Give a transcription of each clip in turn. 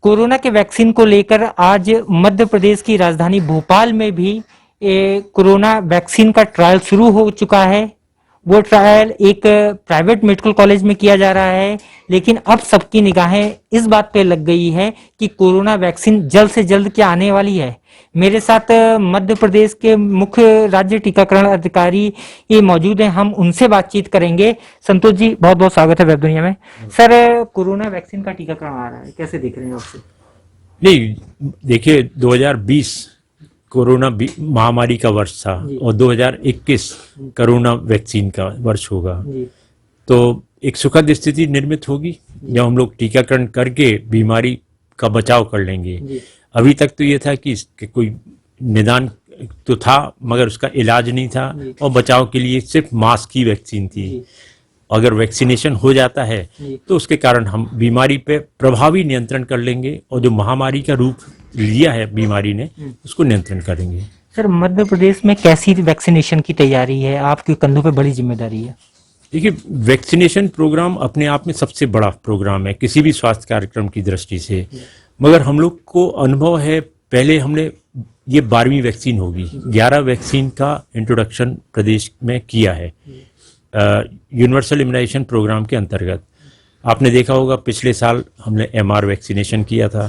Corona के vaccine को लेकर आज मध्य प्रदेश की राजधानी भोपाल में भी कोरोना वैक्सीन का ट्रायल शुरू हो चुका है। वो ट्रायल एक प्राइवेट मेडिकल कॉलेज में किया जा रहा है, लेकिन अब सबकी निगाहें इस बात पे लग गई है कि कोरोना वैक्सीन जल्द से जल्द क्या आने वाली है। मेरे साथ मध्य प्रदेश के मुख्य राज्य टीकाकरण अधिकारी ये मौजूद हैं, हम उनसे बातचीत करेंगे। संतोष जी, बहुत बहुत स्वागत है वेब दुनिया में। सर, कोरोना वैक्सीन का टीकाकरण आ रहा है, कैसे देख रहे हैं आपसे? नहीं, देखिए 2020 कोरोना महामारी का वर्ष था और 2021 कोरोना वैक्सीन का वर्ष होगा। तो एक सुखद स्थिति निर्मित होगी जब हम लोग टीकाकरण करके बीमारी का बचाव कर लेंगे। अभी तक तो ये था कि कोई निदान तो था मगर उसका इलाज नहीं था और बचाव के लिए सिर्फ मास्क की वैक्सीन थी। अगर वैक्सीनेशन हो जाता है तो उसके कारण हम बीमारी पे प्रभावी नियंत्रण कर लेंगे और जो महामारी का रूप लिया है बीमारी ने उसको नियंत्रण करेंगे। सर, मध्य प्रदेश में कैसी वैक्सीनेशन की तैयारी है? आपके कंधों पे बड़ी जिम्मेदारी है। देखिए, वैक्सीनेशन प्रोग्राम अपने आप में सबसे बड़ा प्रोग्राम है किसी भी स्वास्थ्य कार्यक्रम की दृष्टि से, मगर हम लोग को अनुभव है, पहले हमने ये 12वीं वैक्सीन होगी, 11 वैक्सीन का इंट्रोडक्शन प्रदेश में किया है यूनिवर्सल इम्यूनाइजेशन प्रोग्राम के अंतर्गत। आपने देखा होगा पिछले साल हमने MR वैक्सीनेशन किया था,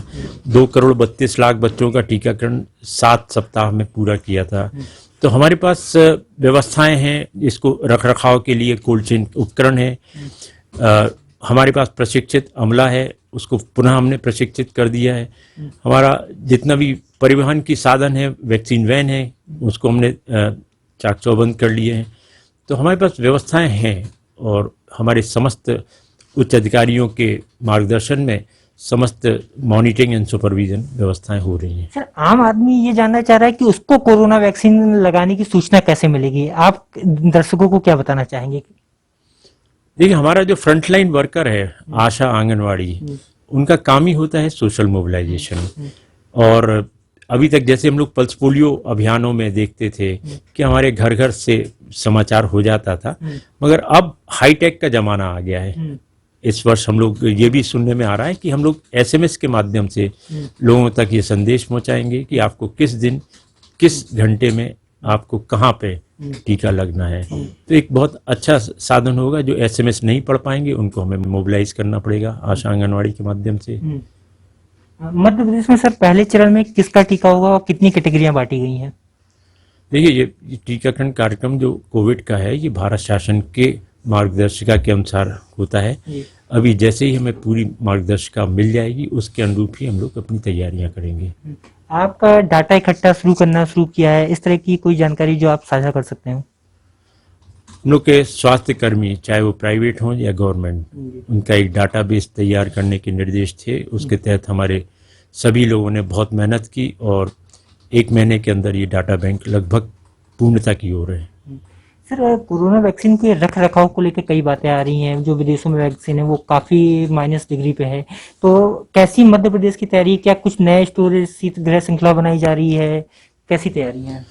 2,32,00,000 बच्चों का टीकाकरण 7 सप्ताह में पूरा किया था। तो हमारे पास व्यवस्थाएं हैं, इसको रख रखाव के लिए कोल्ड चेन उपकरण है, हमारे पास प्रशिक्षित अमला है, उसको पुनः हमने प्रशिक्षित कर दिया है। हमारा जितना भी परिवहन की साधन है, वैक्सीन वैन है, उसको हमने चाक चौबंद कर लिए हैं। तो हमारे पास व्यवस्थाएं हैं और हमारे समस्त उच्च अधिकारियों के मार्गदर्शन में समस्त मॉनिटरिंग एंड सुपरविजन व्यवस्थाएं हो रही हैं। सर, आम आदमी ये जानना चाह रहा है कि उसको कोरोना वैक्सीन लगाने की सूचना कैसे मिलेगी? आप दर्शकों को क्या बताना चाहेंगे? देखिए, हमारा जो फ्रंटलाइन वर्कर है, आशा, आंगनवाड़ी, उनका काम ही होता है सोशल मोबिलाइजेशन। और अभी तक जैसे हम लोग पल्स पोलियो अभियानों में देखते थे कि हमारे घर घर से समाचार हो जाता था, मगर अब हाईटेक का जमाना आ गया है। इस वर्ष हम लोग ये भी सुनने में आ रहा है कि हम लोग SMS के माध्यम से लोगों तक ये संदेश पहुंचाएंगे कि आपको किस दिन किस घंटे में आपको कहाँ पे टीका लगना है। तो एक बहुत अच्छा साधन होगा। जो SMS नहीं पढ़ पाएंगे उनको हमें मोबिलाइज करना पड़ेगा आशा आंगनवाड़ी के माध्यम से। मध्य प्रदेश में सर पहले चरण में किसका टीका होगा और कितनी कैटेगरियां बांटी गई हैं? देखिए, ये टीकाकरण कार्यक्रम जो कोविड का है, ये भारत शासन के मार्गदर्शिका के अनुसार होता है। अभी जैसे ही हमें पूरी मार्गदर्शिका मिल जाएगी उसके अनुरूप ही हम लोग अपनी तैयारियां करेंगे। आपका डाटा इकट्ठा करना शुरू किया है, इस तरह की कोई जानकारी जो आप साझा कर सकते हो? हम लोग के स्वास्थ्य कर्मी, चाहे वो प्राइवेट हों या गवर्नमेंट, उनका एक डाटाबेस तैयार करने के निर्देश थे। उसके तहत हमारे सभी लोगों ने बहुत मेहनत की और 1 महीने के अंदर ये डाटा बैंक लगभग पूर्णता की ओर है। सर, कोरोना वैक्सीन के रख रखाव को लेकर कई बातें आ रही हैं। जो विदेशों में वैक्सीन है वो काफ़ी माइनस डिग्री पे है, तो कैसी मध्य प्रदेश की तैयारी? क्या कुछ नए स्टोरेज शीत गृह श्रृंखला बनाई जा रही है? कैसी तैयारी है?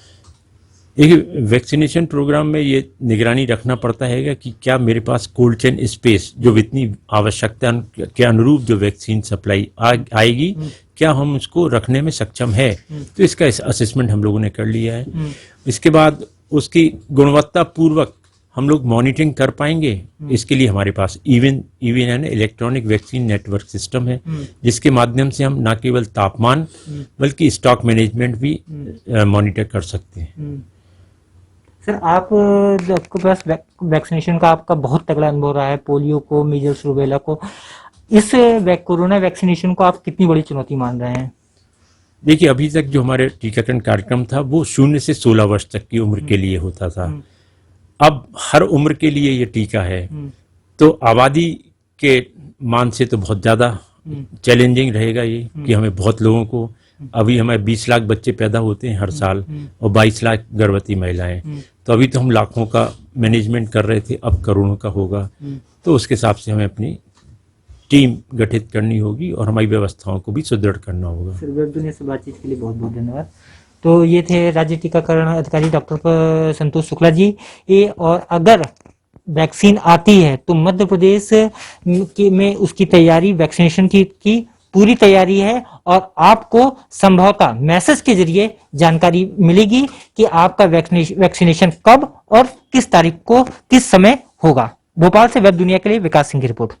देखिए, वैक्सीनेशन प्रोग्राम में ये निगरानी रखना पड़ता है कि क्या मेरे पास कोल्ड चेन स्पेस, जो इतनी आवश्यकता के अनुरूप जो वैक्सीन सप्लाई आएगी, क्या हम उसको रखने में सक्षम है। तो इसका असेसमेंट हम लोगों ने कर लिया है। इसके बाद उसकी गुणवत्ता पूर्वक हम लोग मॉनिटरिंग कर पाएंगे। इसके लिए हमारे पास इवन यानी इलेक्ट्रॉनिक वैक्सीन नेटवर्क सिस्टम है, जिसके माध्यम से हम न केवल तापमान बल्कि स्टॉक मैनेजमेंट भी मॉनिटर कर सकते हैं। सर, आपके पास वैक्सीनेशन का आपका बहुत तगड़ा अनुभव रहा है, पोलियो को, मीजल्स, रूबेला को। इस कोरोना वैक्सीनेशन को आप कितनी बड़ी चुनौती मान रहे हैं? देखिए, अभी तक जो हमारे टीकाकरण कार्यक्रम था वो 0 से 16 वर्ष तक की उम्र के लिए होता था। अब हर उम्र के लिए ये टीका है, तो आबादी के मान से तो बहुत ज़्यादा चैलेंजिंग रहेगा ये कि हमें बहुत लोगों को, अभी हमें 20 लाख बच्चे पैदा होते हैं हर साल और 22 लाख गर्भवती महिलाएं। तो अभी तो हम लाखों का मैनेजमेंट कर रहे थे, अब करोड़ों का होगा। तो उसके हिसाब से हमें अपनी टीम गठित करनी होगी और हमारी व्यवस्थाओं को भी सुदृढ़ करना होगा। सर, वेब दुनिया से बातचीत के लिए बहुत बहुत धन्यवाद। तो ये थे राज्य टीकाकरण अधिकारी डॉक्टर संतोष शुक्ला जी। ये और अगर वैक्सीन आती है तो मध्य प्रदेश में उसकी तैयारी वैक्सीनेशन की पूरी तैयारी है और आपको संभवतः मैसेज के जरिए जानकारी मिलेगी कि आपका वैक्सीनेशन कब और किस तारीख को किस समय होगा। भोपाल से वेब दुनिया के लिए विकास सिंह की रिपोर्ट।